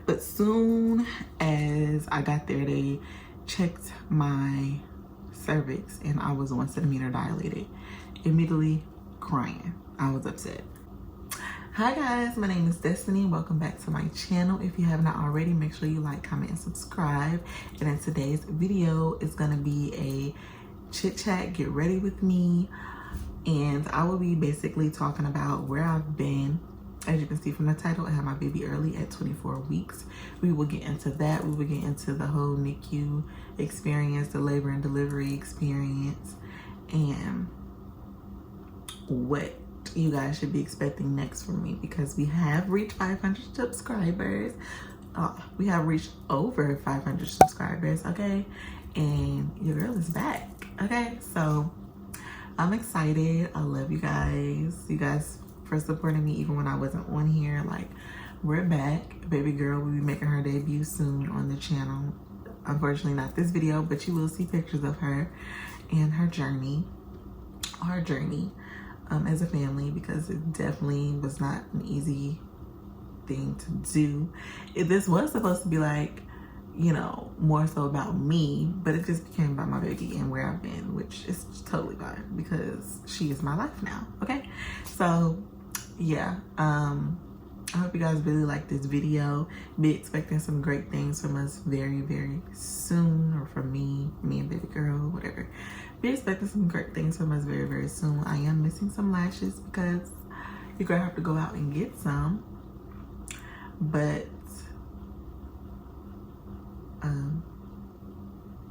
But soon as I got there, they checked my cervix and I was 1 centimeter dilated. Immediately crying. I was upset. Hi guys, my name is Destiny. Welcome back to my channel. If you have not already, make sure you like, comment, and subscribe. And in today's video is gonna be a chit chat, get ready with me. And I will be basically talking about where I've been. As you can see from the title, I had my baby early at 24 weeks. We will get into that. We will get into the whole NICU experience, the labor and delivery experience, and what you guys should be expecting next from me, because we have reached 500 subscribers. We have reached over 500 subscribers, okay? And your girl is back, okay? So I'm excited. I love you guys. You guys for supporting me even when I wasn't on here. Like, we're back. Baby girl will be making her debut soon on the channel. Unfortunately, not this video, but you will see pictures of her and her journey. Our journey as a family, because it definitely was not an easy thing to do. This was supposed to be like, you know, more so about me, but it just became about my baby and where I've been, which is totally fine because she is my life now, okay? So yeah, I hope you guys really like this video. Be expecting some great things from us very, very soon, or from me and baby girl, whatever. Be expecting some great things from us very, very soon. I am missing some lashes because you're gonna have to go out and get some. But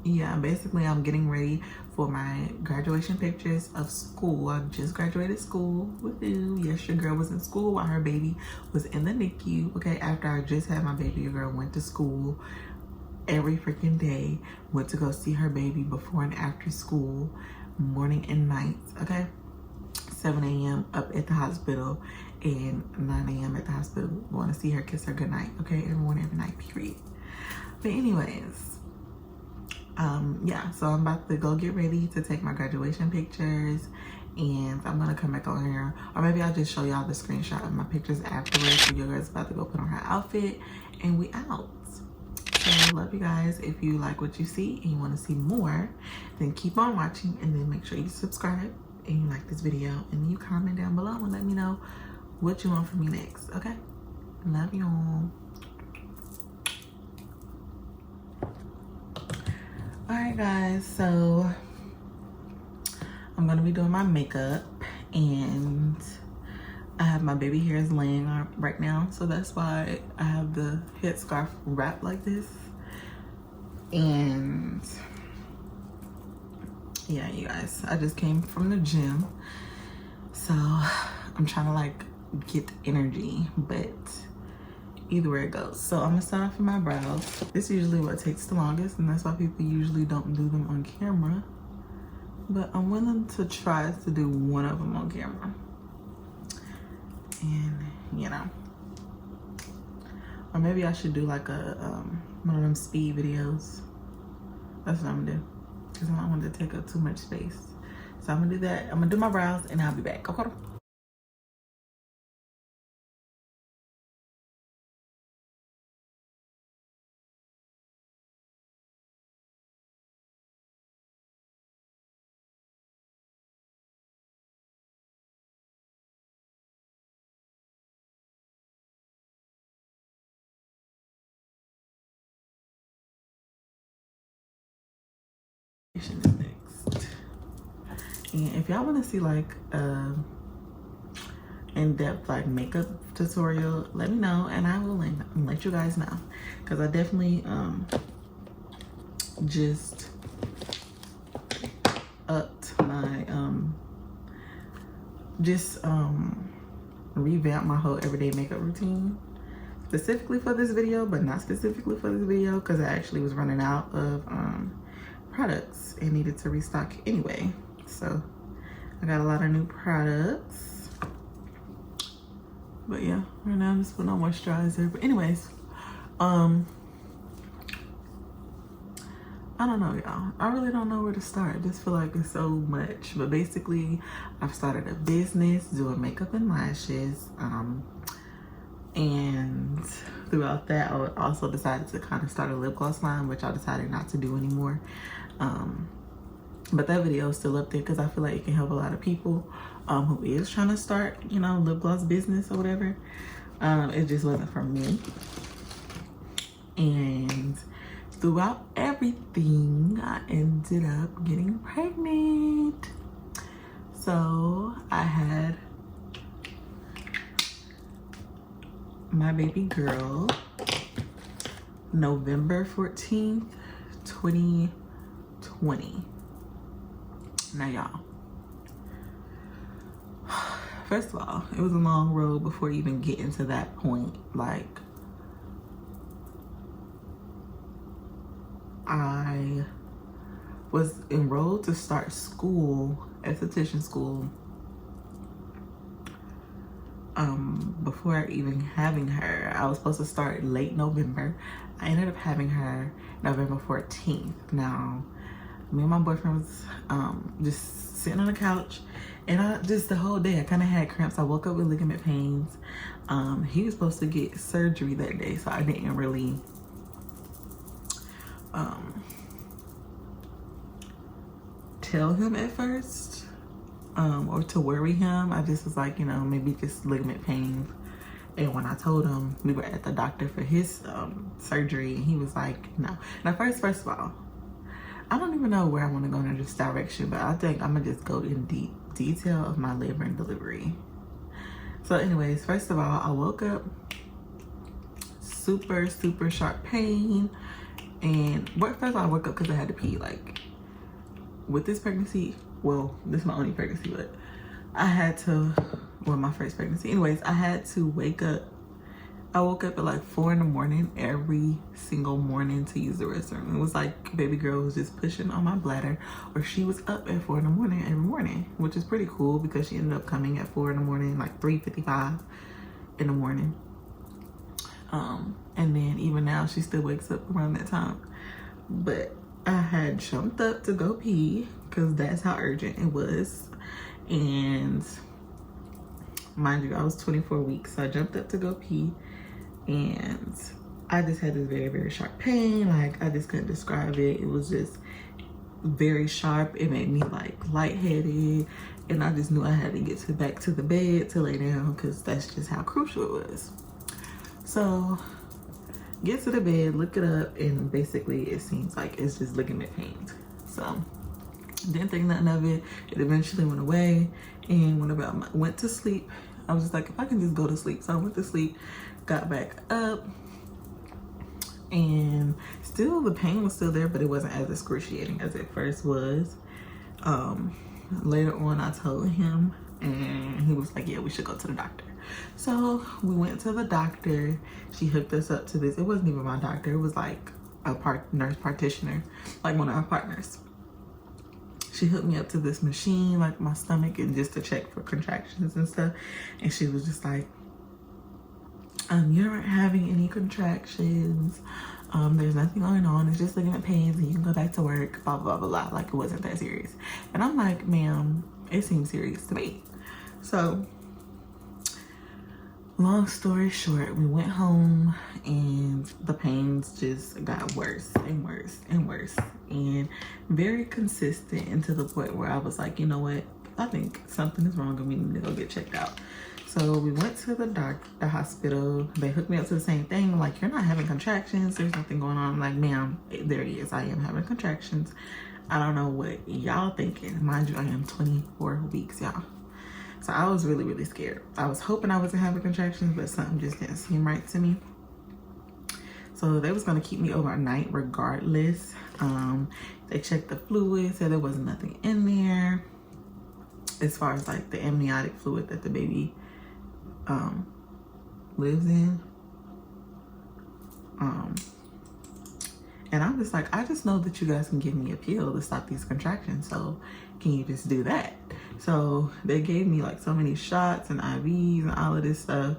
yeah, basically I'm getting ready for my graduation pictures of school. I just graduated school. Woohoo. Yes, your girl was in school while her baby was in the NICU. Okay, after I just had my baby, your girl went to school every freaking day, went to go see her baby before and after school, morning and night, okay? 7 a.m. up at the hospital and 9 a.m. at the hospital, going to see her, kiss her goodnight, okay? Every morning, every night, period. But anyways, yeah, so I'm about to go get ready to take my graduation pictures, and I'm gonna come back on here, or maybe I'll just show y'all the screenshot of my pictures afterwards. So your girl's about to go put on her outfit and we out. So I love you guys. If you like what you see and you want to see more, then keep on watching, and then make sure you subscribe and you like this video, and then you comment down below and let me know what you want from me next, okay? Love you all. Alright guys, so I'm gonna be doing my makeup, and I have my baby hairs laying up right now, so that's why I have the headscarf wrapped like this. And yeah, you guys, I just came from the gym, so I'm trying to like get energy, but either way it goes. So I'm gonna start off with my brows. This is usually what takes the longest, and that's why people usually don't do them on camera, but I'm willing to try to do one of them on camera. And you know, or maybe I should do like a one of them speed videos. That's what I'm gonna do, because I don't want to take up too much space. So I'm gonna do that. I'm gonna do my brows and I'll be back, okay? Is next. And if y'all want to see like in-depth like makeup tutorial, let me know and I will let you guys know, because I definitely just upped my revamped my whole everyday makeup routine specifically for this video, but not specifically for this video because I actually was running out of products and needed to restock anyway. So I got a lot of new products, but yeah, right now I'm just putting on moisturizer. But anyways, I don't know, y'all. I really don't know where to start. I just feel like it's so much. But basically, I've started a business doing makeup and lashes. And throughout that, I also decided to kind of start a lip gloss line, which I decided not to do anymore. But that video is still up there because I feel like it can help a lot of people who is trying to start, you know, lip gloss business or whatever. It just wasn't for me. And throughout everything, I ended up getting pregnant. So I had my baby girl November 14th, 2020. Now y'all, first of all, it was a long road before even getting to that point. Like, I was enrolled to start school, esthetician school, before even having her. I was supposed to start late November. I ended up having her November 14th. Now, me and my boyfriend was just sitting on the couch, and the whole day I kind of had cramps. I woke up with ligament pains. He was supposed to get surgery that day, so I didn't really tell him at first, or to worry him. I just was like, you know, maybe just ligament pains. And when I told him, we were at the doctor for his surgery, and he was like, no. Now, first of all, I don't even know where I want to go in this direction, but I think I'm gonna just go in deep detail of my labor and delivery. So anyways, first of all, I woke up super sharp pain. And first of all, I woke up because I had to pee. Like, with this pregnancy, well, this is my only pregnancy, but I had to, well, my first pregnancy. Anyways, I had to wake up. I woke up at like 4 in the morning every single morning to use the restroom. It was like baby girl was just pushing on my bladder, or she was up at 4 in the morning every morning, which is pretty cool because she ended up coming at 4 in the morning, like 3:55 in the morning. And then even now she still wakes up around that time. But I had jumped up to go pee because that's how urgent it was. And mind you, I was 24 weeks, so I jumped up to go pee, and I just had this very sharp pain. Like, I just couldn't describe it. It was just very sharp. It made me like lightheaded, and I just knew I had to get back to the bed to lay down because that's just how crucial it was. So get to the bed, look it up, and basically it seems like it's just ligament pains. So didn't think nothing of it. It eventually went away, and went to sleep. I was just like, if I can just go to sleep. So I went to sleep, got back up, and still the pain was still there, but it wasn't as excruciating as it first was. Later on, I told him, and he was like, yeah, we should go to the doctor. So we went to the doctor. She hooked us up to this. It wasn't even my doctor. It was like a nurse practitioner, like one of our partners. She hooked me up to this machine, like my stomach, and just to check for contractions and stuff. And she was just like, you aren't having any contractions. There's nothing going on. It's just ligament pains, and you can go back to work, blah, blah, blah, blah. Like, it wasn't that serious. And I'm like, ma'am, it seems serious to me. So long story short, we went home, and the pains just got worse and worse and worse, and very consistent, and to the point where I was like, you know what? I think something is wrong, and we need to go get checked out. So we went to the hospital. They hooked me up to the same thing. Like, you're not having contractions. There's nothing going on. I'm like, ma'am, there he is. I am having contractions. I don't know what y'all thinking. Mind you, I am 24 weeks, y'all. So I was really scared. I was hoping I wasn't having contractions, but something just didn't seem right to me. So they was gonna keep me overnight regardless. They checked the fluid, said there was nothing in there as far as like the amniotic fluid that the baby lives in. And I'm just like, I just know that you guys can give me a pill to stop these contractions. So can you just do that? So they gave me like so many shots and IVs and all of this stuff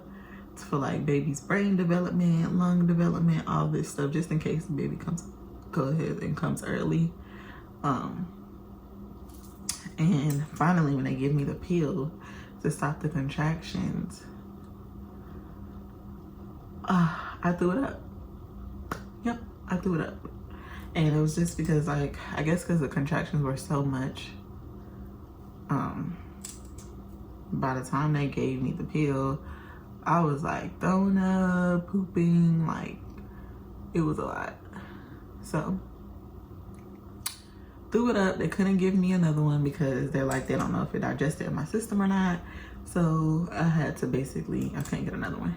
for like baby's brain development, lung development, all this stuff, just in case the baby comes early. And finally, when they give me the pill to stop the contractions, I threw it up. Yep, I threw it up. And it was just because, like, I guess because the contractions were so much, by the time they gave me the pill, I was like throwing up, pooping, like it was a lot. So threw it up. They couldn't give me another one because they're like, they don't know if it digested in my system or not. So I had to basically, I couldn't get another one.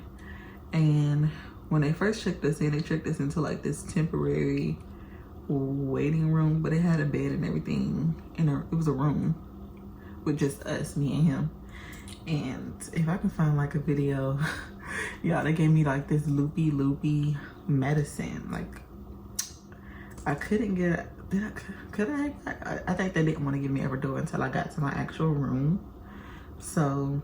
And when they first checked us in, they checked us into like this temporary waiting room, but it had a bed and everything. And it was a room with just us, me and him. And if I can find like a video, yeah, they gave me like this loopy medicine. Like I couldn't get, I think they didn't want to give me Evidor until I got to my actual room. So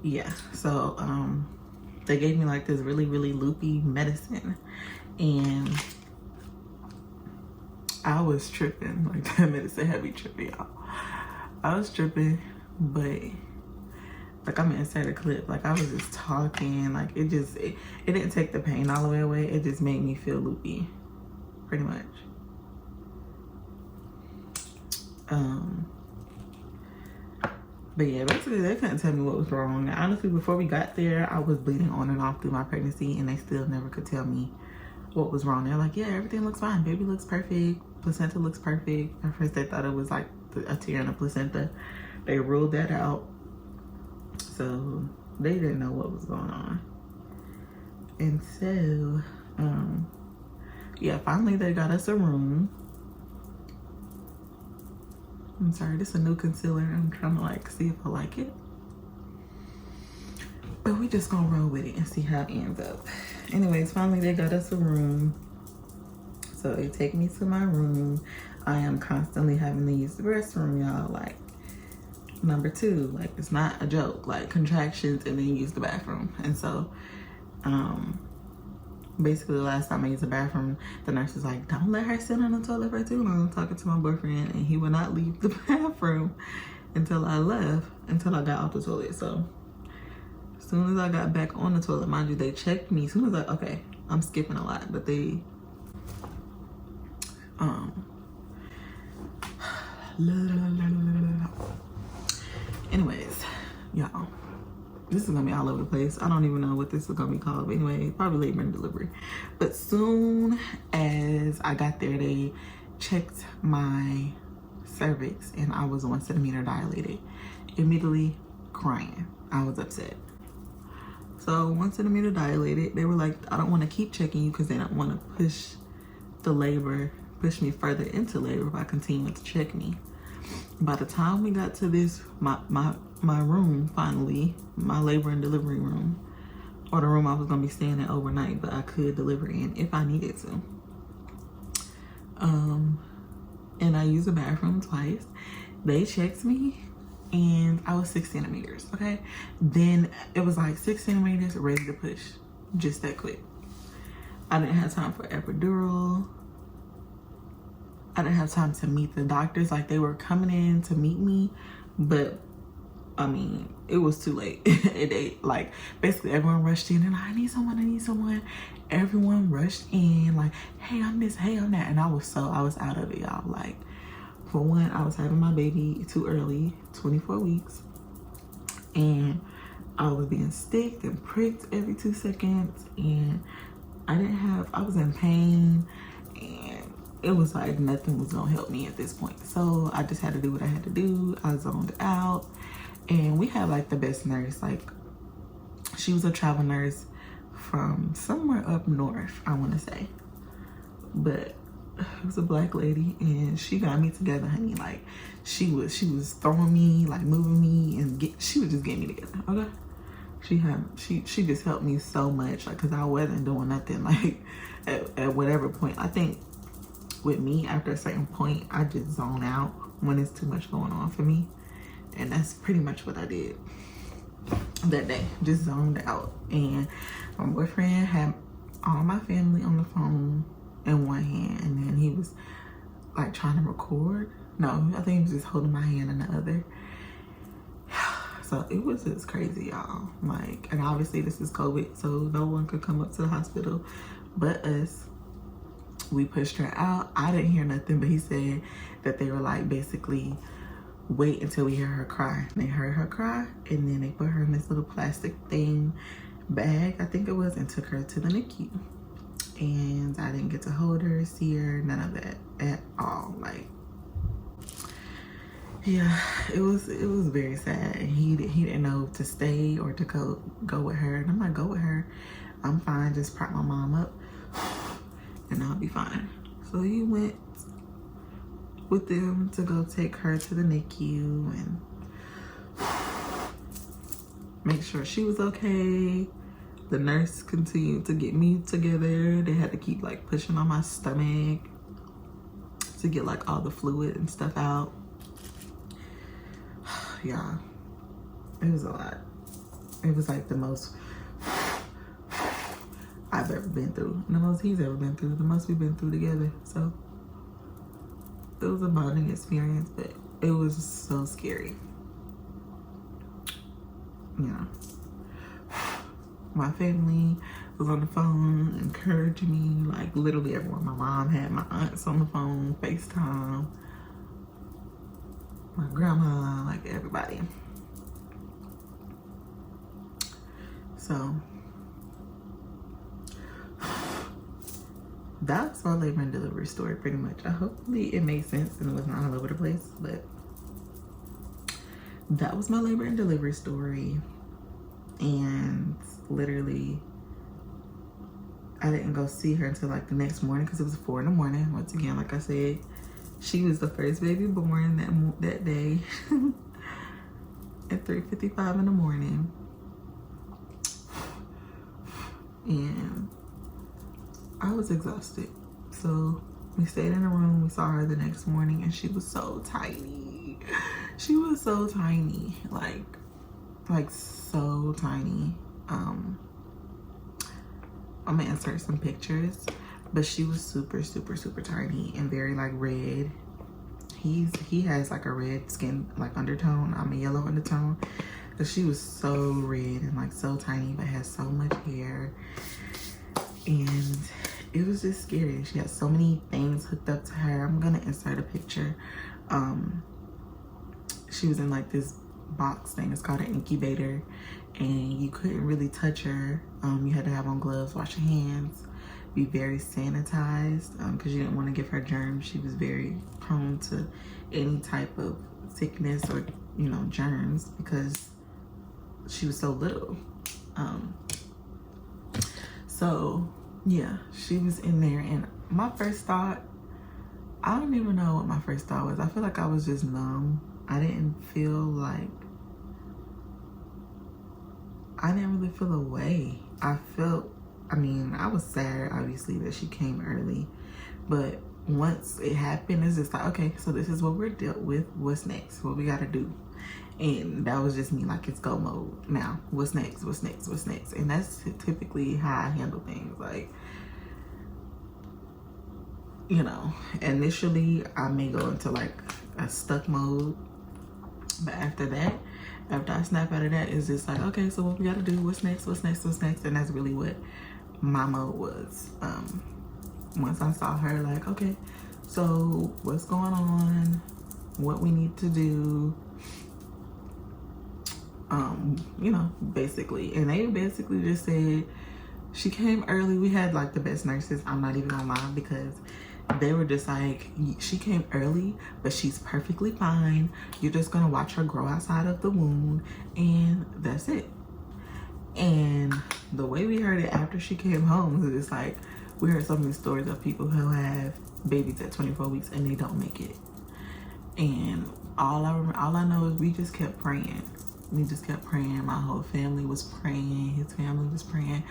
yeah, so they gave me like this really loopy medicine, and I was tripping. Like that medicine had me tripping, y'all. I was tripping, but like I'm gonna insert a clip. Like I was just talking, like it didn't take the pain all the way away. It just made me feel loopy, pretty much. But yeah, basically they couldn't tell me what was wrong. Honestly, before we got there, I was bleeding on and off through my pregnancy, and they still never could tell me what was wrong. They're like, yeah, everything looks fine. Baby looks perfect. Placenta looks perfect. At first they thought it was like a tear in the placenta. They ruled that out. So they didn't know what was going on. And so, yeah, finally they got us a room. I'm sorry, this is a new concealer. I'm trying to like see if I like it. But we just gonna roll with it and see how it ends up. Anyways, finally they got us a room. So they take me to my room. I am constantly having to use the restroom, y'all. Like, number 2, like it's not a joke. Like contractions and then use the bathroom. And so, basically the last time I used the bathroom, the nurse was like, don't let her sit on the toilet for too long. I'm talking to my boyfriend, and he would not leave the bathroom until I left, until I got off the toilet. So as soon as I got back on the toilet, mind you, they checked me. As soon as okay, I'm skipping a lot, but they, anyways, y'all, this is gonna be all over the place. I don't even know what this is gonna be called, but anyway, probably labor and delivery. But soon as I got there, they checked my cervix and I was 1 centimeter dilated. Immediately crying. I was upset. So 1 centimeter dilated. They were like, I don't want to keep checking you because they don't want to push me further into labor by continuing to check me. By the time we got to this, my room, finally, my labor and delivery room, or the room I was gonna be staying in overnight, but I could deliver in if I needed to. And I used the bathroom twice. They checked me and I was 6 centimeters, okay? Then it was like 6 centimeters, ready to push, just that quick. I didn't have time for epidural. I didn't have time to meet the doctors. Like they were coming in to meet me, but I mean, it was too late. Like basically everyone rushed in and I need someone. Everyone rushed in like, hey, I'm this, hey, I'm that. And I was out of it, y'all. Like, for one, I was having my baby too early, 24 weeks. And I was being sticked and pricked every 2 seconds. And I was in pain. And it was like nothing was gonna help me at this point. So I just had to do what I had to do. I zoned out. And we had like the best nurse. Like, she was a travel nurse from somewhere up north, I want to say. But it was a black lady, and she got me together, honey. Like, she was throwing me, like moving me, and she was just getting me together. Okay, she just helped me so much, like, cause I wasn't doing nothing. Like at whatever point, I think with me, after a certain point, I just zone out when it's too much going on for me. And that's pretty much what I did that day, just zoned out. And my boyfriend had all my family on the phone in one hand, and then he was like trying to record. No, I think he was just holding my hand in the other. So it was just crazy, y'all. Like, and obviously this is COVID, so no one could come up to the hospital but us. We pushed her out. I didn't hear nothing, but he said that they were like, basically, wait until we hear her cry. They heard her cry, and then they put her in this little plastic thing bag, I think it was, and took her to the NICU. And I didn't get to hold her, see her, none of that at all. Like, yeah, it was very sad. And he didn't know to stay or to go with her. And I'm like, go with her. I'm fine. Just prop my mom up, and I'll be fine. So he went with them to go take her to the NICU and make sure she was okay. The nurse continued to get me together. They had to keep like pushing on my stomach to get like all the fluid and stuff out. Yeah, it was a lot. It was like the most I've ever been through, the most he's ever been through, the most we've been through together. So it was a bonding experience, but it was so scary. You know, my family was on the phone encouraging me, like literally everyone. My mom had my aunts on the phone, FaceTime, my grandma, like everybody. So that's my labor and delivery story pretty much. Hopefully it made sense and it was not all over the place, but that was my labor and delivery story. And literally I didn't go see her until like the next morning because it was 4 in the morning. Once again, like I said, she was the first baby born that day at 3:55 in the morning. And I was exhausted. So we stayed in a room. We saw her the next morning and she was so tiny. She was so tiny, like so tiny. I'm gonna insert some pictures, but she was super tiny and very like red. He has like a red skin like undertone. I'm a yellow undertone. But she was so red and like so tiny, but had so much hair. And it was just scary. She had so many things hooked up to her. I'm gonna insert a picture. She was in like this box thing. It's called an incubator, and you couldn't really touch her. You had to have on gloves, wash your hands, be very sanitized, because you didn't want to give her germs. She was very prone to any type of sickness or, you know, germs because she was so little. So yeah, she was in there, and my first thought, I don't even know what my first thought was. I feel like I was just numb. I didn't really feel a way. I was sad, obviously, that she came early, but once it happened, it's just like, okay, so this is what we're dealt with. What's next? What we gotta do? And that was just me, like, it's go mode now. What's next? And that's typically how I handle things. Like, you know, initially I may go into like a stuck mode, but after I snap out of that, it's just like, okay, so what we gotta do? What's next? And that's really what my mode was. Once I saw her, like, okay, so what's going on? What we need to do? You know, basically. And they basically just said she came early. We had like the best nurses. I'm not even gonna lie, because they were just like, she came early, but she's perfectly fine. You're just gonna watch her grow outside of the wound, and that's it. And the way we heard it after she came home, it's like, we heard so many stories of people who have babies at 24 weeks and they don't make it. And all I know is we just kept praying. My whole family was praying. His family was praying,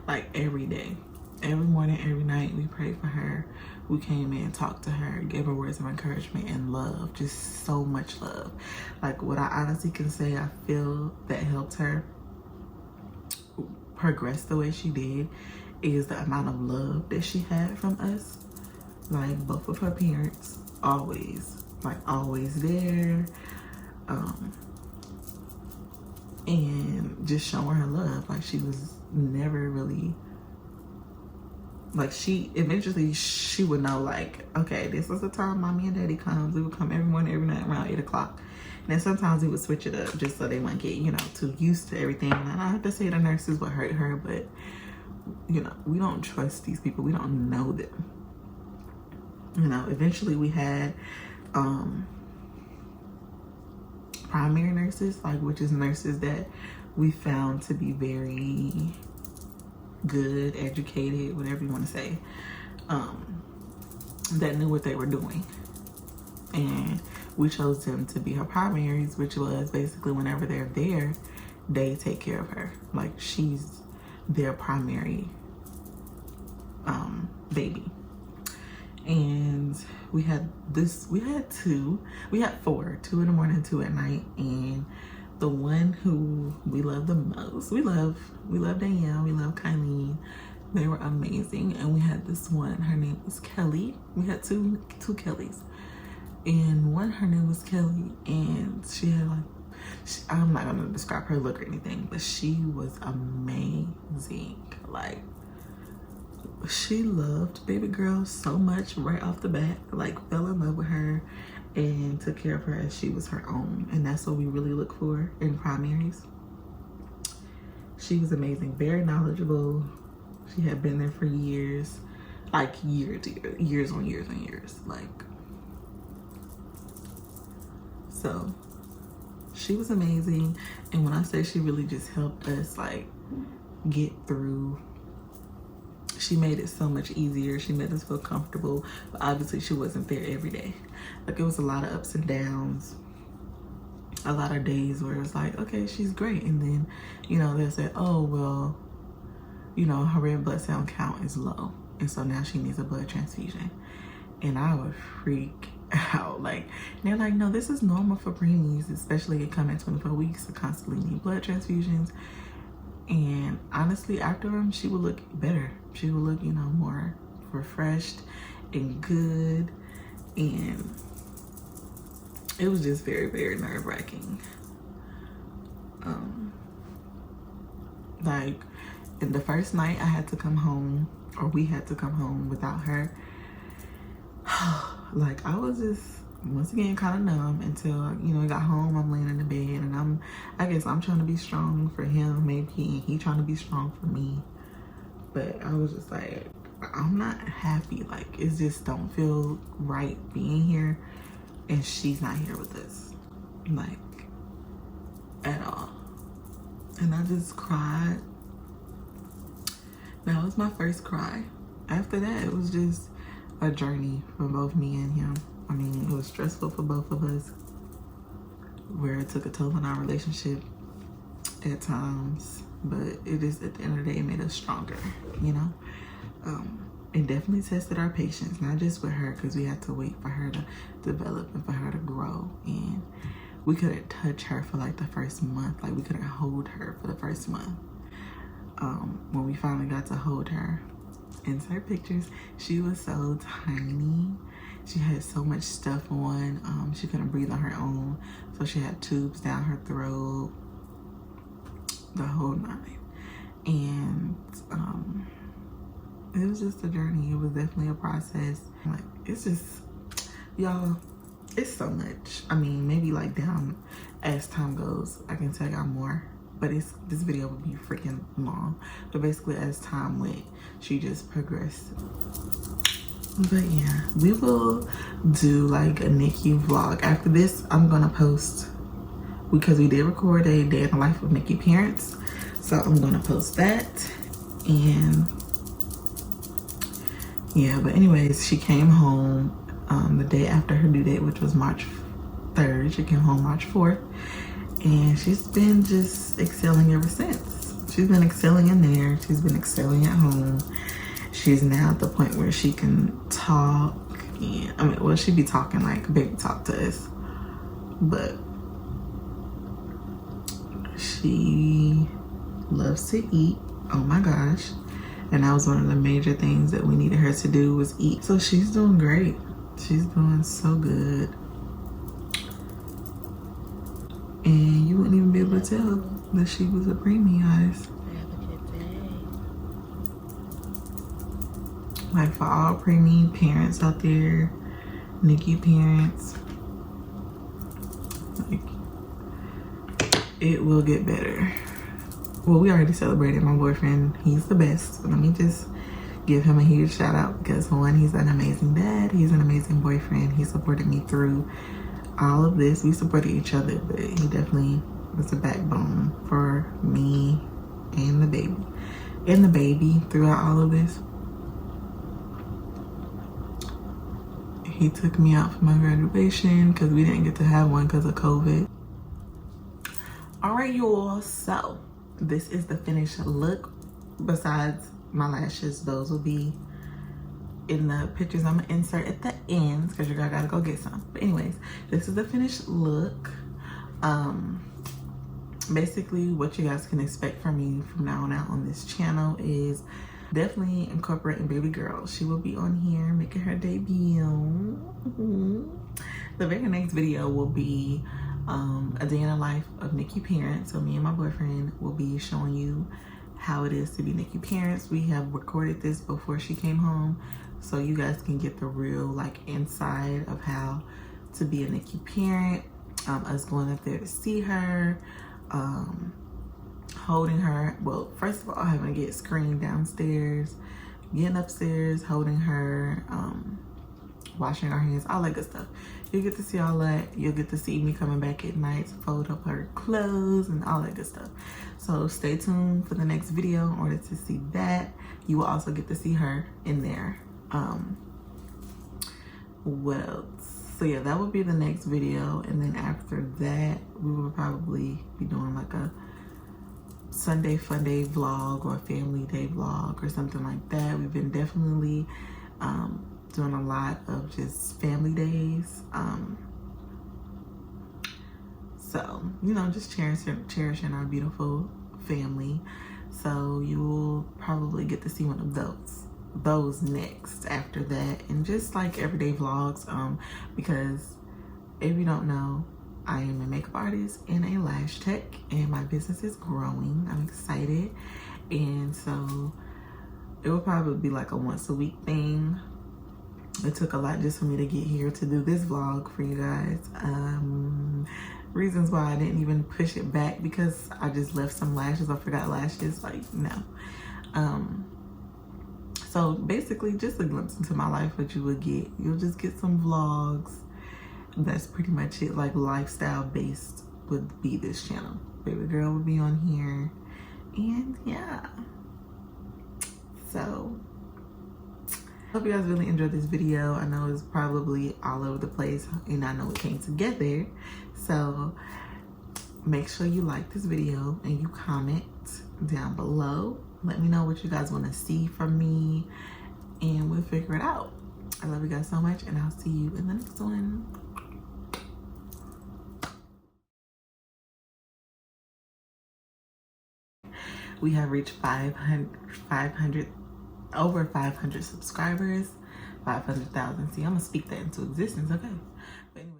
like every day, every morning, every night. We prayed for her. We came in, talked to her, gave her words of encouragement and love, just so much love. Like, what I honestly can say, I feel that helped her progress the way she did is the amount of love that she had from us. Like, both of her parents, always there. and just showing her love. Like, she was never really, like, she eventually she would know, like, okay, this is the time mommy and daddy comes. We would come every morning, every night around 8 o'clock. And then sometimes we would switch it up just so they wouldn't get, you know, too used to everything. And I have to say the nurses would hurt her, but, you know, we don't trust these people. We don't know them. You know, eventually we had primary nurses, like, which is nurses that we found to be very good, educated, whatever you want to say, that knew what they were doing. And we chose them to be her primaries, which was basically whenever they're there, they take care of her. Like, she's their primary baby. And we had four, 2 in the morning, 2 at night. And the one who we love the most, we love Danielle, we love Kylie. They were amazing. And we had this one, her name was Kelly. We had two Kellys. And one, her name was Kelly, and she had like, I'm not gonna describe her look or anything, but she was amazing. Like, she loved baby girl so much right off the bat, like, fell in love with her and took care of her as she was her own. And that's what we really look for in primaries. She was amazing, very knowledgeable. She had been there for years, like years on years, like. So she was amazing. And when I say she really just helped us, like, get through, she made it so much easier. She made us feel comfortable, but obviously she wasn't there every day. Like, it was a lot of ups and downs, a lot of days where it was like, okay, she's great, and then, you know, they'll say, oh, well, you know, her red blood cell count is low, and so now she needs a blood transfusion. And I would freak out. Like, they're like, no, this is normal for preemies, especially it come at 24 weeks, to constantly need blood transfusions. And honestly, after them, she would look better. She would look, you know, more refreshed and good. And it was just very, very nerve-wracking. Like, in the first night I had to come home, or we had to come home without her. Like, I was just, once again, kind of numb until, you know, I got home. I'm laying in the bed, and I guess I'm trying to be strong for him, maybe, and he trying to be strong for me. But I was just like, I'm not happy. Like, it just don't feel right being here, and she's not here with us, like, at all. And I just cried. That was my first cry. After that, it was just a journey for both me and him. I mean, it was stressful for both of us, where it took a toll on our relationship at times, but it is, at the end of the day, it made us stronger, you know? It definitely tested our patience, not just with her, because we had to wait for her to develop and for her to grow. And we couldn't touch her for like the first month. Like, we couldn't hold her for the first month. When we finally got to hold her, insert pictures, she was so tiny. She had so much stuff on. She couldn't breathe on her own, so she had tubes down her throat, the whole nine. And it was just a journey. It was definitely a process. Like, it's just, y'all, it's so much. I mean, maybe like down as time goes, I can tell y'all more, but this video would be freaking long. But basically, as time went, she just progressed. But yeah, we will do like a NICU vlog. After this, I'm gonna post, because we did record a day in the life of NICU parents, so I'm gonna post that. And yeah, but anyways, she came home the day after her due date, which was March 3rd. She came home March 4th, and she's been just excelling ever since. She's been excelling in there. She's been excelling at home. She's now at the point where she can talk, and I mean, well, she be talking like baby talk to us, but she loves to eat. Oh my gosh. And that was one of the major things that we needed her to do, was eat. So she's doing great. She's doing so good. And you wouldn't even be able to tell that she was a preemie, guys. Have a good day. Like, for all preemie parents out there, NICU parents, like, it will get better. Well, we already celebrated my boyfriend. He's the best. Let me just give him a huge shout out because, one, he's an amazing dad. He's an amazing boyfriend. He supported me through all of this. We supported each other, but he definitely was the backbone for me and the baby. And the baby throughout all of this. He took me out for my graduation because we didn't get to have one because of COVID. All right, you all. So this is the finished look. Besides my lashes, those will be in the pictures I'm gonna insert at the end because your girl gotta go get some. But anyways, this is the finished look. Basically what you guys can expect from me from now on out on this channel is definitely incorporating baby girl. She will be on here making her debut. The very next video will be a day in the life of NICU parents. So me and my boyfriend will be showing you how it is to be NICU parents. We have recorded this before she came home, so you guys can get the real like inside of how to be a NICU parent. Us going up there to see her, holding her. Well, first of all, having to get screened downstairs, getting upstairs, holding her, washing our hands, all that good stuff. You get to see all that. You'll get to see me coming back at night to fold up her clothes and all that good stuff. So stay tuned for the next video in order to see that. You will also get to see her in there. What else? So yeah, that will be the next video. And then after that, we will probably be doing like a Sunday fun day vlog or a family day vlog or something like that. We've been definitely doing a lot of just family days. So, you know, just cherishing our beautiful family. So you will probably get to see one of those next after that, and just like everyday vlogs, because if you don't know, I am a makeup artist and a lash tech, and my business is growing. I'm excited, and so it will probably be like a once a week thing. It took a lot just for me to get here to do this vlog for you guys. Reasons why I didn't even push it back, because I just left some lashes. I forgot lashes, like, no. So basically just a glimpse into my life, what you would get. You'll just get some vlogs. That's pretty much it. Like lifestyle based would be this channel. Baby girl would be on here. And yeah. So I hope you guys really enjoyed this video. I know it's probably all over the place, and I know it came together. So make sure you like this video and you comment down below. Let me know what you guys want to see from me, and we'll figure it out. I love you guys so much, and I'll see you in the next one. We have reached 500 over 500 subscribers, 500,000. See, I'm gonna speak that into existence, okay? But anyway.